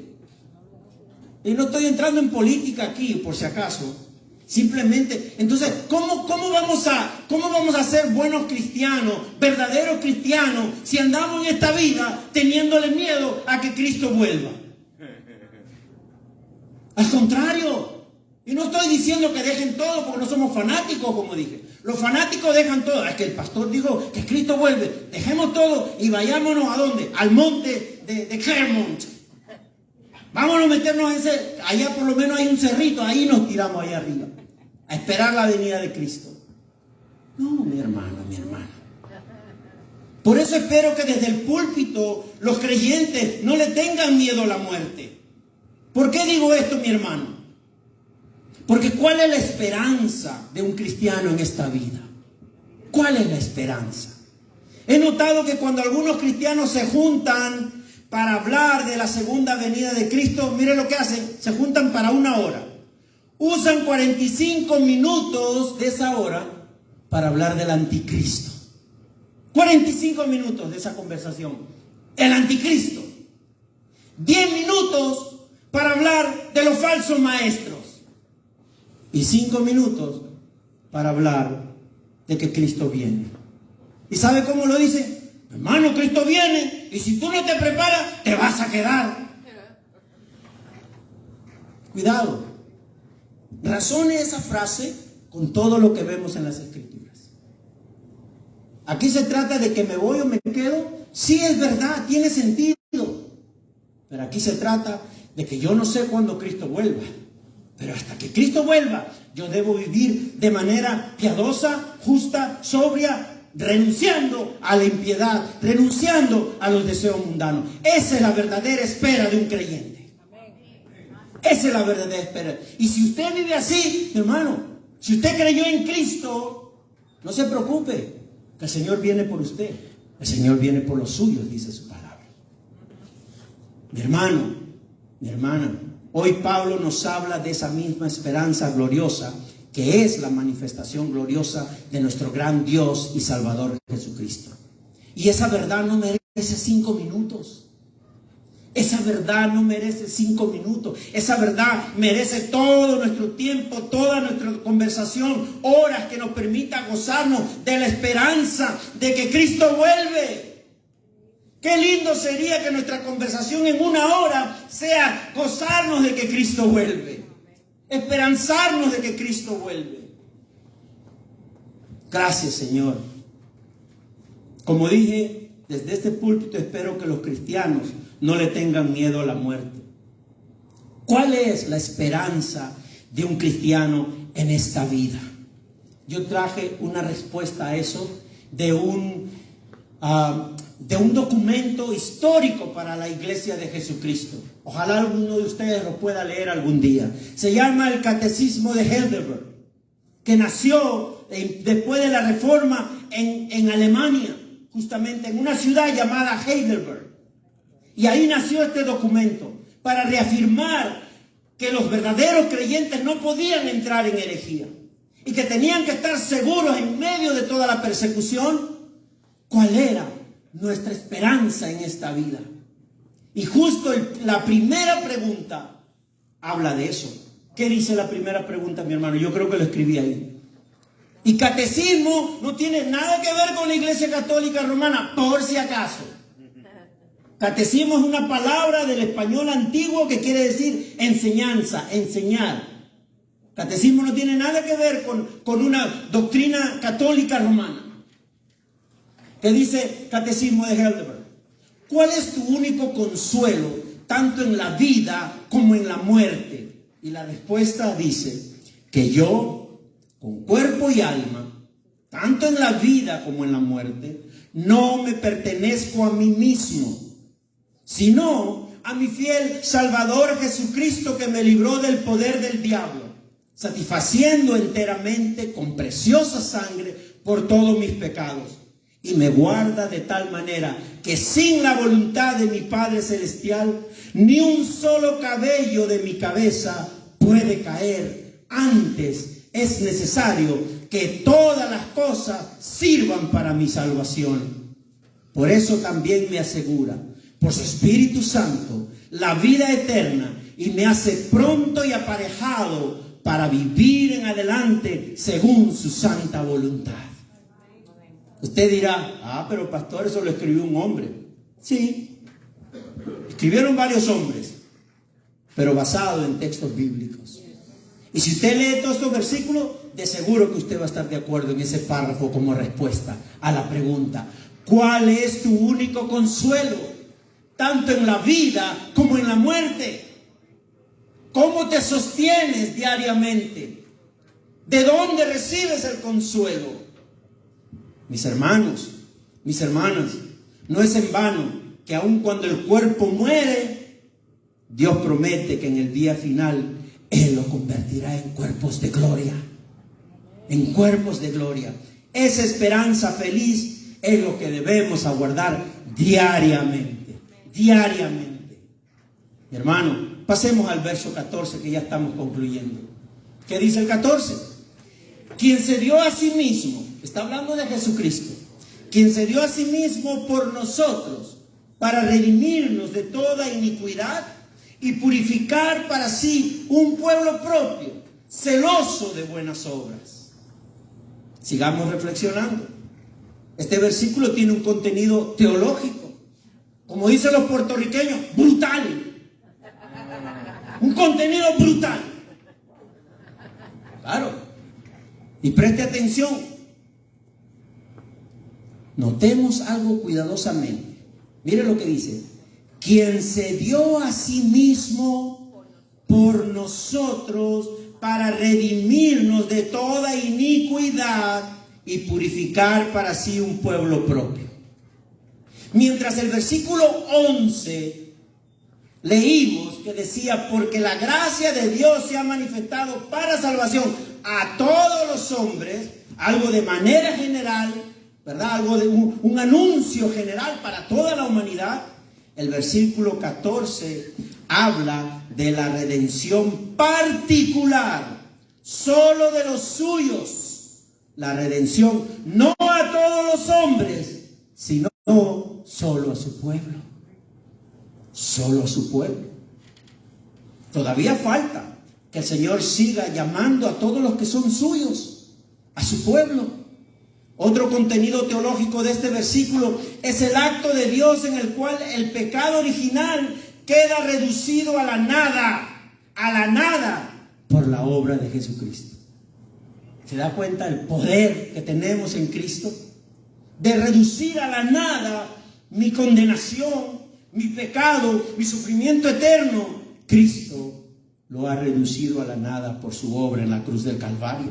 Y no estoy entrando en política aquí, por si acaso. Simplemente, entonces, ¿cómo vamos a ser buenos cristianos, verdaderos cristianos, si andamos en esta vida teniéndole miedo a que Cristo vuelva? Al contrario, y no estoy diciendo que dejen todo porque no somos fanáticos, como dije. Los fanáticos dejan todo. Es que el pastor dijo que Cristo vuelve. Dejemos todo y vayámonos ¿a dónde? Al monte de Clermont. Vámonos a meternos allá por lo menos hay un cerrito, ahí nos tiramos allá arriba, a esperar la venida de Cristo. No, mi hermano, mi hermana. Por eso espero que desde el púlpito los creyentes no le tengan miedo a la muerte. ¿Por qué digo esto, mi hermano? Porque ¿cuál es la esperanza de un cristiano en esta vida? ¿Cuál es la esperanza? He notado que cuando algunos cristianos se juntan para hablar de la segunda venida de Cristo, mire lo que hacen, se juntan para 1 hora. Usan 45 minutos de esa hora para hablar del anticristo. 45 minutos de esa conversación. El anticristo. 10 minutos para hablar de los falsos maestros. Y 5 minutos para hablar de que Cristo viene. ¿Y sabe cómo lo dice? Hermano, Cristo viene y si tú no te preparas, te vas a quedar. Cuidado. Razone esa frase con todo lo que vemos en las Escrituras. Aquí se trata de que me voy o me quedo. Sí, es verdad, tiene sentido. Pero aquí se trata de que yo no sé cuándo Cristo vuelva. Pero hasta que Cristo vuelva, yo debo vivir de manera piadosa, justa, sobria, renunciando a la impiedad, renunciando a los deseos mundanos. Esa es la verdadera espera de un creyente. Esa es la verdadera espera. Y si usted vive así, hermano, si usted creyó en Cristo, no se preocupe, que el Señor viene por usted. El Señor viene por los suyos, dice su palabra. Mi hermano, mi hermana, hoy Pablo nos habla de esa misma esperanza gloriosa, que es la manifestación gloriosa de nuestro gran Dios y Salvador Jesucristo. Y esa verdad no merece 5 minutos. Esa verdad no merece 5 minutos. Esa verdad merece todo nuestro tiempo, toda nuestra conversación, horas que nos permita gozarnos de la esperanza de que Cristo vuelve. Qué lindo sería que nuestra conversación en 1 hora sea gozarnos de que Cristo vuelve. Esperanzarnos de que Cristo vuelve. Gracias, Señor. Como dije, desde este púlpito espero que los cristianos no le tengan miedo a la muerte. ¿Cuál es la esperanza de un cristiano en esta vida? Yo traje una respuesta a eso de un documento histórico para la Iglesia de Jesucristo. Ojalá alguno de ustedes lo pueda leer algún día. Se llama el Catecismo de Heidelberg, que nació después de la Reforma en Alemania, justamente en una ciudad llamada Heidelberg. Y ahí nació este documento para reafirmar que los verdaderos creyentes no podían entrar en herejía y que tenían que estar seguros en medio de toda la persecución. ¿Cuál era nuestra esperanza en esta vida? Y justo la primera pregunta habla de eso. ¿Qué dice la primera pregunta, mi hermano? Yo creo que lo escribí ahí. Y catecismo no tiene nada que ver con la Iglesia Católica Romana, por si acaso. Catecismo es una palabra del español antiguo que quiere decir enseñanza, enseñar. Catecismo no tiene nada que ver con una doctrina católica romana. ¿Qué dice Catecismo de Heidelberg? ¿Cuál es tu único consuelo, tanto en la vida como en la muerte? Y la respuesta dice que yo, con cuerpo y alma, tanto en la vida como en la muerte, no me pertenezco a mí mismo, sino a mi fiel Salvador Jesucristo, que me libró del poder del diablo, satisfaciendo enteramente con preciosa sangre por todos mis pecados, y me guarda de tal manera que sin la voluntad de mi Padre Celestial, ni un solo cabello de mi cabeza puede caer. Antes es necesario que todas las cosas sirvan para mi salvación. Por eso también me asegura, por su Espíritu Santo, la vida eterna, y me hace pronto y aparejado para vivir en adelante según su santa voluntad. Usted dirá, pero pastor, eso lo escribió un hombre. Sí, escribieron varios hombres, pero basado en textos bíblicos. Y si usted lee todos estos versículos, de seguro que usted va a estar de acuerdo en ese párrafo como respuesta a la pregunta: ¿cuál es tu único consuelo, tanto en la vida como en la muerte? ¿Cómo te sostienes diariamente? ¿De dónde recibes el consuelo? Mis hermanos, mis hermanas, no es en vano que aun cuando el cuerpo muere, Dios promete que en el día final Él lo convertirá en cuerpos de gloria. En cuerpos de gloria. Esa esperanza feliz es lo que debemos aguardar diariamente. Diariamente. Mi hermano, pasemos al verso 14 que ya estamos concluyendo. ¿Qué dice el 14? Quien se dio a sí mismo, está hablando de Jesucristo, quien se dio a sí mismo por nosotros para redimirnos de toda iniquidad y purificar para sí un pueblo propio, celoso de buenas obras. Sigamos reflexionando. Este versículo tiene un contenido teológico, como dicen los puertorriqueños, brutal. Un contenido brutal. Claro. Y preste atención. Notemos algo cuidadosamente. Mire lo que dice. Quien se dio a sí mismo por nosotros para redimirnos de toda iniquidad y purificar para sí un pueblo propio. Mientras el versículo 11 leímos que decía, porque la gracia de Dios se ha manifestado para salvación a todos los hombres, algo de manera general, ¿verdad? Algo de un anuncio general para toda la humanidad. El versículo 14 habla de la redención particular, solo de los suyos. La redención no a todos los hombres, sino solo a su pueblo. Solo a su pueblo. Todavía falta que el Señor siga llamando a todos los que son suyos, a su pueblo. Otro contenido teológico de este versículo es el acto de Dios en el cual el pecado original queda reducido a la nada, por la obra de Jesucristo. ¿Se da cuenta el poder que tenemos en Cristo? De reducir a la nada mi condenación, mi pecado, mi sufrimiento eterno. Cristo lo ha reducido a la nada por su obra en la cruz del Calvario.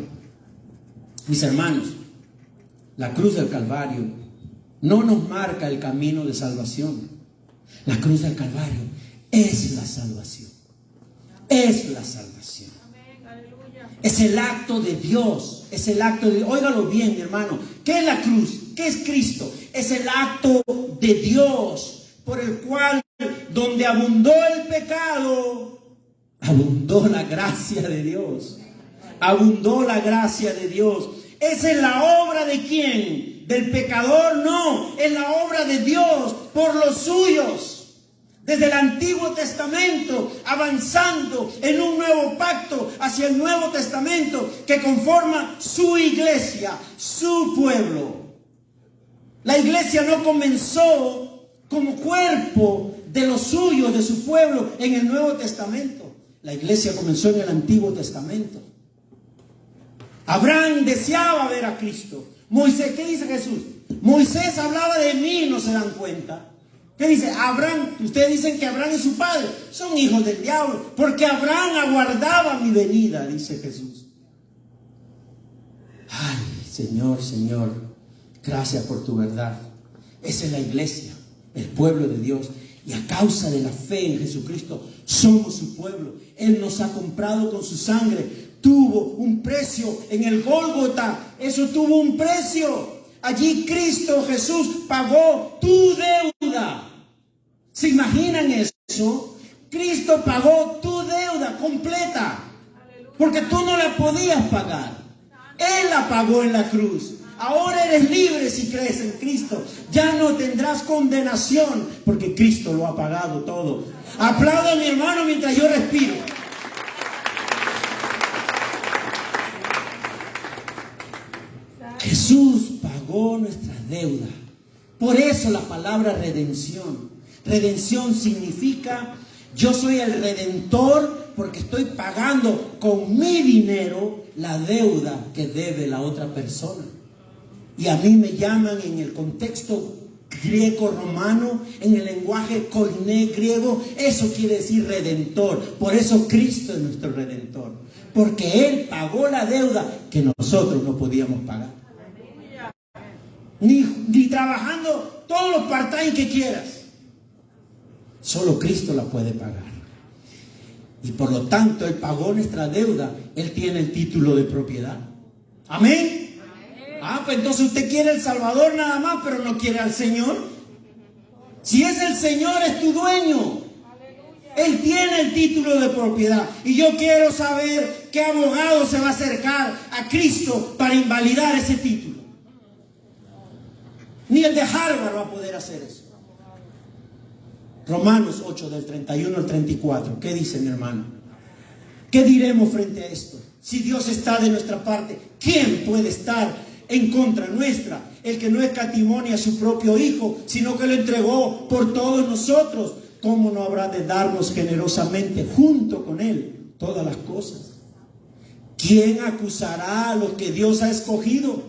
Mis hermanos, la cruz del Calvario no nos marca el camino de salvación. La cruz del Calvario es la salvación. Es la salvación. Es el acto de Dios. Es el acto de... Óigalo bien, mi hermano. ¿Qué es la cruz? ¿Qué es Cristo? Es el acto de Dios por el cual, donde abundó el pecado, abundó la gracia de Dios. Abundó la gracia de Dios. ¿Esa es la obra de quién? ¿Del pecador? No, es la obra de Dios por los suyos. Desde el Antiguo Testamento, avanzando en un nuevo pacto hacia el Nuevo Testamento que conforma su iglesia, su pueblo. La iglesia no comenzó como cuerpo de los suyos, de su pueblo, en el Nuevo Testamento. La iglesia comenzó en el Antiguo Testamento. Abraham deseaba ver a Cristo. Moisés, ¿qué dice Jesús? Moisés hablaba de mí, no se dan cuenta. ¿Qué dice? Abraham, ustedes dicen que Abraham es su padre. Son hijos del diablo, porque Abraham aguardaba mi venida, dice Jesús. Ay, Señor, Señor, gracias por tu verdad. Esa es la iglesia, el pueblo de Dios. Y a causa de la fe en Jesucristo, somos su pueblo. Él nos ha comprado con su sangre. Tuvo un precio en el Gólgota. Eso tuvo un precio. Allí Cristo Jesús pagó tu deuda. ¿Se imaginan eso? Cristo pagó tu deuda completa. Porque tú no la podías pagar. Él la pagó en la cruz. Ahora eres libre si crees en Cristo. Ya no tendrás condenación porque Cristo lo ha pagado todo. Aplauda a mi hermano mientras yo respiro. Jesús pagó nuestra deuda. Por eso la palabra redención. Redención significa yo soy el redentor porque estoy pagando con mi dinero la deuda que debe la otra persona. Y a mí me llaman en el contexto greco-romano, en el lenguaje koiné griego, eso quiere decir redentor. Por eso Cristo es nuestro redentor, porque Él pagó la deuda que nosotros no podíamos pagar. Ni trabajando todos los part-time que quieras. Solo Cristo la puede pagar. Y por lo tanto, Él pagó nuestra deuda. Él tiene el título de propiedad. Amén. Pues entonces usted quiere el Salvador nada más, pero no quiere al Señor. Si es el Señor, es tu dueño. Él tiene el título de propiedad. Y yo quiero saber qué abogado se va a acercar a Cristo para invalidar ese título. Ni el de Harvard va a poder hacer eso. Romanos 8, del 31 al 34. ¿Qué dice mi hermano? ¿Qué diremos frente a esto? Si Dios está de nuestra parte, ¿quién puede estar en contra nuestra? El que no escatimó ni a su propio Hijo, sino que lo entregó por todos nosotros, ¿cómo no habrá de darnos generosamente junto con Él todas las cosas? ¿Quién acusará a los que Dios ha escogido?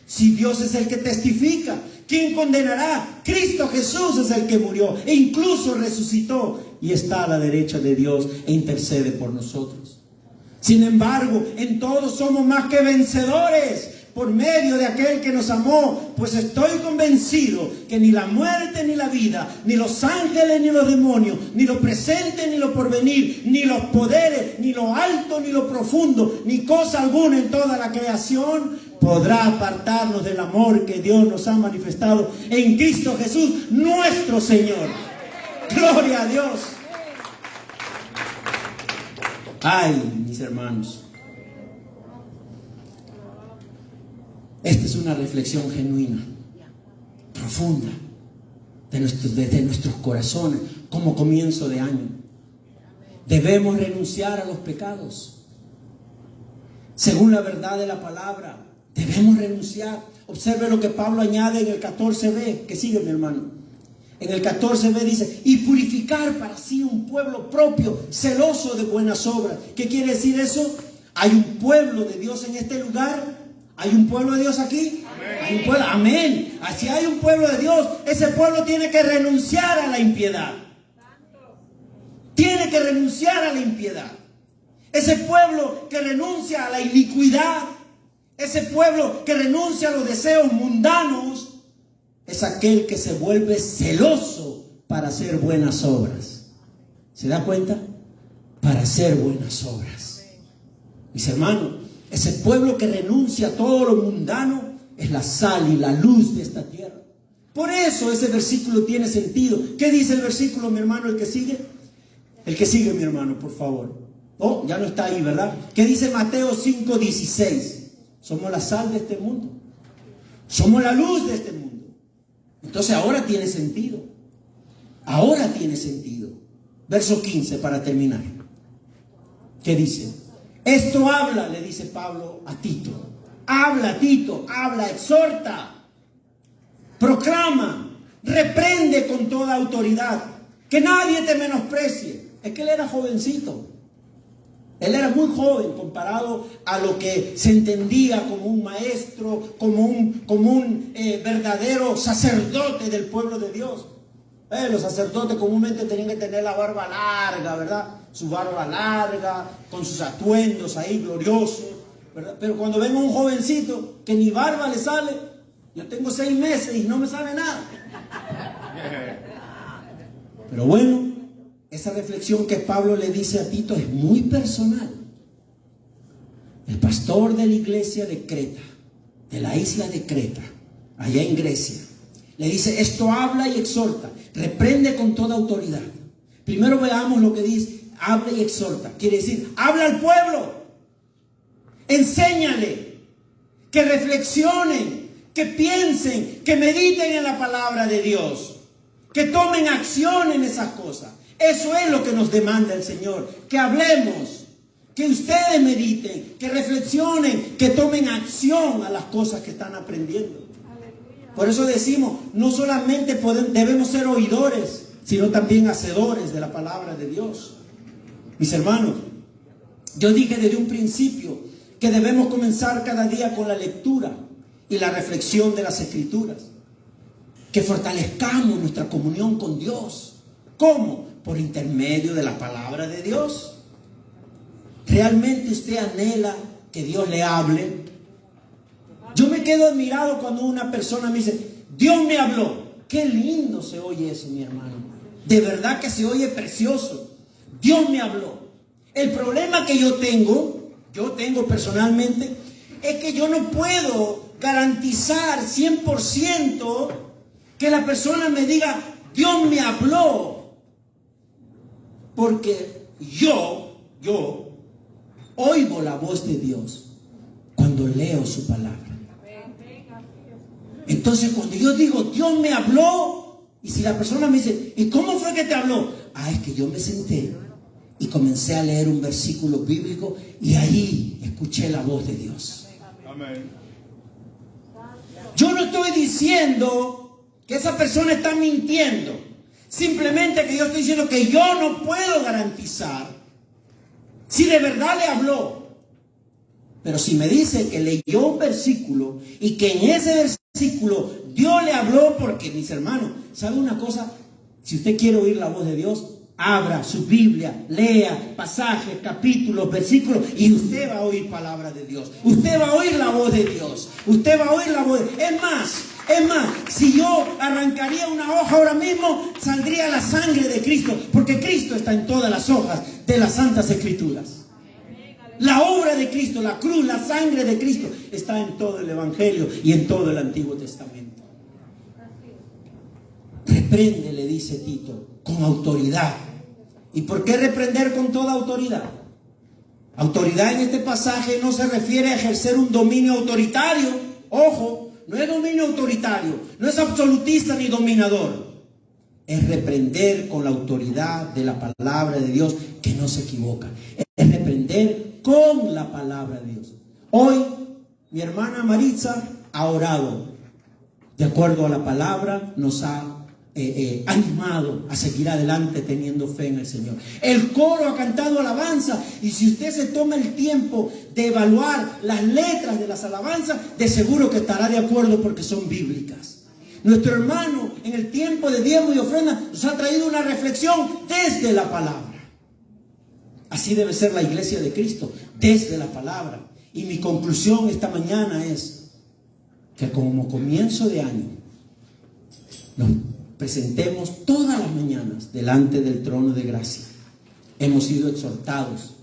Si Dios es el que testifica, ¿quién condenará? Cristo Jesús es el que murió e incluso resucitó y está a la derecha de Dios e intercede por nosotros. Sin embargo, en todos somos más que vencedores por medio de aquel que nos amó, pues estoy convencido que ni la muerte ni la vida, ni los ángeles ni los demonios, ni lo presente ni lo porvenir, ni los poderes, ni lo alto ni lo profundo, ni cosa alguna en toda la creación podrá apartarnos del amor que Dios nos ha manifestado en Cristo Jesús, nuestro Señor. Gloria a Dios. Ay, mis hermanos, esta es una reflexión genuina, profunda, de nuestros corazones, como comienzo de año. Debemos renunciar a los pecados, según la verdad de la palabra. Debemos renunciar. Observe lo que Pablo añade en el 14b, que sigue mi hermano. En el 14b dice, y purificar para sí un pueblo propio, celoso de buenas obras. ¿Qué quiere decir eso? Hay un pueblo de Dios en este lugar. ¿Hay un pueblo de Dios aquí? Amén. Hay un pueblo, amén. Así hay un pueblo de Dios. Ese pueblo tiene que renunciar a la impiedad. Tiene que renunciar a la impiedad. Ese pueblo que renuncia a la iniquidad, ese pueblo que renuncia a los deseos mundanos, es aquel que se vuelve celoso para hacer buenas obras. ¿Se da cuenta? Para hacer buenas obras. Mis hermanos, ese pueblo que renuncia a todo lo mundano es la sal y la luz de esta tierra. Por eso ese versículo tiene sentido. ¿Qué dice el versículo, mi hermano, el que sigue? El que sigue, mi hermano, por favor. Oh, ya no está ahí, ¿verdad? ¿Qué dice Mateo 5:16? Somos la sal de este mundo. Somos la luz de este mundo. Entonces ahora tiene sentido. Ahora tiene sentido. Verso 15 para terminar. ¿Qué dice? Esto habla, le dice Pablo a Tito. Habla, Tito, habla, exhorta, proclama, reprende con toda autoridad. Que nadie te menosprecie. Es que él era jovencito. Él era muy joven comparado a lo que se entendía como un maestro, como un verdadero sacerdote del pueblo de Dios. Los sacerdotes comúnmente tenían que tener la barba larga, ¿verdad? Su barba larga, con sus atuendos ahí gloriosos, ¿verdad? Pero cuando ven a un jovencito que ni barba le sale, yo tengo 6 meses y no me sale nada. Pero bueno, esa reflexión que Pablo le dice a Tito es muy personal. El pastor de la iglesia de Creta, de la isla de Creta, allá en Grecia, le dice, esto habla y exhorta, reprende con toda autoridad. Primero veamos lo que dice, habla y exhorta. Quiere decir, habla al pueblo, enséñale, que reflexionen, que piensen, que mediten en la palabra de Dios, que tomen acción en esas cosas. Eso es lo que nos demanda el Señor, que hablemos, que ustedes mediten, que reflexionen, que tomen acción a las cosas que están aprendiendo. Por eso decimos, no solamente debemos ser oidores, sino también hacedores de la palabra de Dios. Mis hermanos, yo dije desde un principio que debemos comenzar cada día con la lectura y la reflexión de las Escrituras. que fortalezcamos nuestra comunión con Dios. ¿Cómo? Por intermedio de la palabra de Dios. ¿Realmente usted anhela que Dios le hable? Yo me quedo admirado cuando una persona me dice, Dios me habló. Qué lindo se oye eso, mi hermano. De verdad que se oye precioso. Dios me habló. El problema que yo tengo personalmente, es que yo no puedo garantizar 100% que la persona me diga, Dios me habló. Porque yo oigo la voz de Dios cuando leo su palabra. Entonces cuando yo digo, Dios me habló, y si la persona me dice, ¿y cómo fue que te habló? Es que yo me senté y comencé a leer un versículo bíblico y ahí escuché la voz de Dios. Amén. Yo no estoy diciendo que esa persona está mintiendo. Simplemente que yo estoy diciendo que yo no puedo garantizar si de verdad le habló. Pero si me dice que leyó un versículo y que en ese versículo Dios le habló, porque mis hermanos, ¿sabe una cosa? Si usted quiere oír la voz de Dios, abra su Biblia, lea pasajes, capítulos, versículos, y usted va a oír palabra de Dios. Usted va a oír la voz de Dios. Usted va a oír la voz de... Es más, si yo arrancaría una hoja ahora mismo, saldría la sangre de Cristo, porque Cristo está en todas las hojas de las Santas Escrituras. La obra de Cristo, la cruz, la sangre de Cristo está en todo el Evangelio y en todo el Antiguo Testamento. Reprende, le dice Tito, con autoridad. ¿Y por qué reprender con toda autoridad? Autoridad en este pasaje no se refiere a ejercer un dominio autoritario. Ojo, no es dominio autoritario, no es absolutista ni dominador. Es reprender con la autoridad de la palabra de Dios, que no se equivoca. Es reprender con la palabra de Dios. Hoy mi hermana Maritza ha orado de acuerdo a la palabra, nos ha animado a seguir adelante teniendo fe en el Señor. El coro ha cantado alabanza, y si usted se toma el tiempo de evaluar las letras de las alabanzas, de seguro que estará de acuerdo porque son bíblicas. Nuestro hermano en el tiempo de diezmo y ofrenda nos ha traído una reflexión desde la palabra. Así debe ser la iglesia de Cristo, desde la palabra. Y mi conclusión esta mañana es que como comienzo de año nos presentemos todas las mañanas delante del trono de gracia. Hemos sido exhortados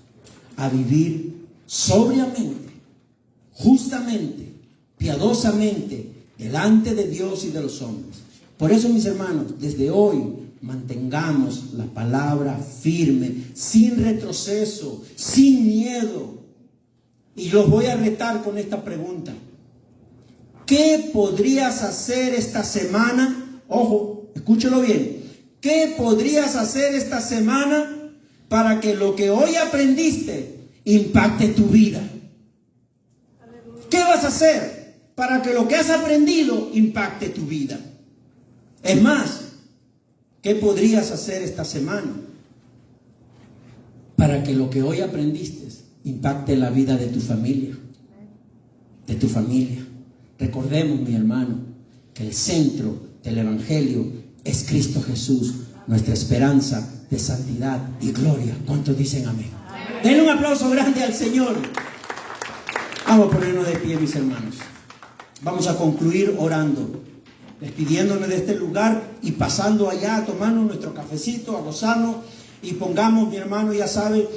a vivir sobriamente, justamente, piadosamente, delante de Dios y de los hombres. Por eso, mis hermanos, desde hoy mantengamos la palabra firme, sin retroceso, sin miedo. Y los voy a retar con esta pregunta. ¿Qué podrías hacer esta semana? Ojo, escúchelo bien. ¿Qué podrías hacer esta semana para que lo que hoy aprendiste impacte tu vida? ¿Qué vas a hacer para que lo que has aprendido impacte tu vida? Es más, ¿qué podrías hacer esta semana para que lo que hoy aprendiste impacte la vida de tu familia? De tu familia. Recordemos, mi hermano, que el centro del Evangelio es Cristo Jesús, nuestra esperanza de santidad y gloria. ¿Cuántos dicen amén? Denle un aplauso grande al Señor. Vamos a ponernos de pie, mis hermanos. Vamos a concluir orando, despidiéndonos de este lugar y pasando allá a tomarnos nuestro cafecito, a gozarnos. Y pongamos, mi hermano, ya sabe,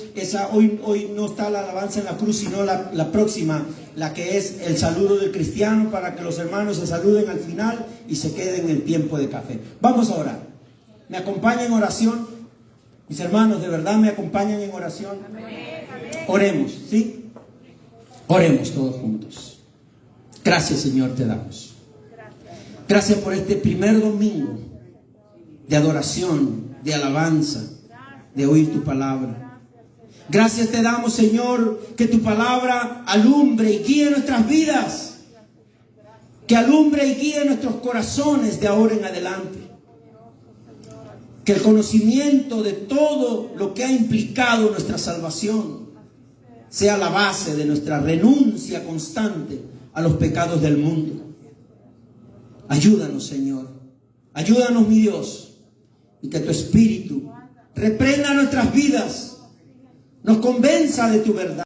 hoy no está la alabanza en la cruz, sino la próxima, la que es el saludo del cristiano, para que los hermanos se saluden al final y se queden en el tiempo de café. Vamos a orar. ¿Me acompañan en oración? Mis hermanos, ¿de verdad me acompañan en oración? Oremos, ¿sí? Oremos todos juntos. Gracias, Señor, te damos. Gracias por este primer domingo de adoración, de alabanza, de oír tu palabra. Gracias te damos, Señor, que tu palabra alumbre y guíe nuestras vidas, que alumbre y guíe nuestros corazones de ahora en adelante. Que el conocimiento de todo lo que ha implicado nuestra salvación sea la base de nuestra renuncia constante a los pecados del mundo. Ayúdanos, Señor, Ayúdanos, mi Dios, y que tu Espíritu reprenda nuestras vidas, nos convenza de tu verdad.